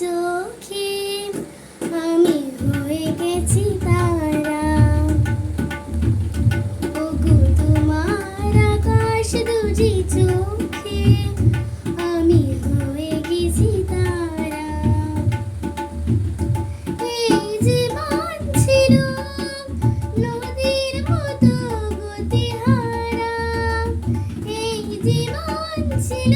চোখে আমি হয়ে গেছি তারা। ওগো তোমার আকাশ দুটি চোখে আমি হয়ে গেছি তারা। এই জীবন ছিল নদীর মতো গতিহারা, এই জীবন ছিল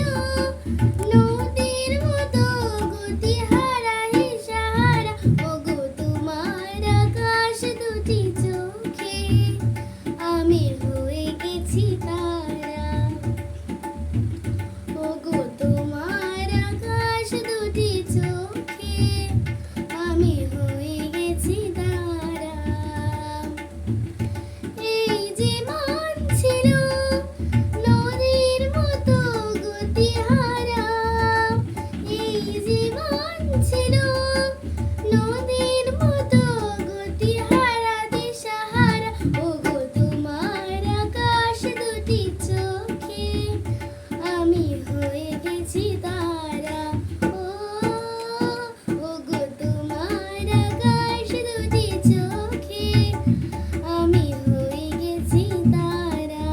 নদীর মতো গতিহারা হে সাহারা। ওগো তোমার আকাশ দুটি চোখে আমি হয়ে গেছি তারা। ওগো তোমার আকাশ দুটি চোখে আমি হয়ে গেছি তারা। এই জীবন ছিল নদীর মতো গতিহারা, এই জীবন ছিল নদীর মতো গতিহারা দিশাহারা। ওগো তোমার আকাশ দুটি চোখে আমি হয়ে গেছি তারা। ওগো তোমার আকাশ দুটি চোখে আমি হয়ে গেছি তারা।